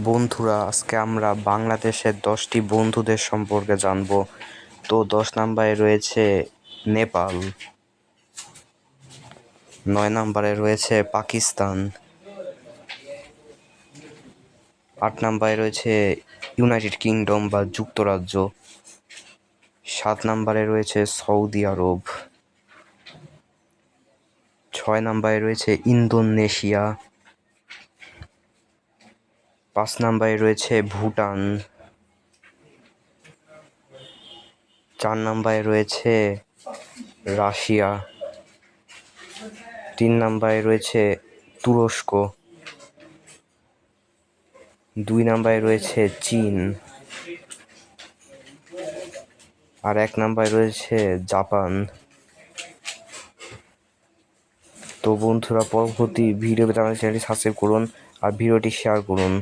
বন্ধুরা, আজকে আমরা বাংলাদেশের 10টি বন্ধুদের সম্পর্কে জানবো। তো 10 নম্বরে রয়েছে নেপাল, 9 নম্বরে রয়েছে পাকিস্তান, 8 নম্বরে রয়েছে ইউনাইটেড কিংডম বা যুক্তরাজ্য, 7 নম্বরে রয়েছে সৌদি আরব, 6 নম্বরে রয়েছে ইন্দোনেশিয়া, 5 নম্বরে রয়েছে ভুটান, 4 নম্বরে রয়েছে রাশিয়া, 3 নম্বরে রয়েছে তুরস্ক, 2 নম্বরে রয়েছে চীন, আর 1 নম্বরে রয়েছে জাপান। তো বন্ধুরা, পরবর্তী ভিডিও পেতে আমাদের চ্যানেলটি সাবস্ক্রাইব করুন আর ভিডিওটি শেয়ার করুন।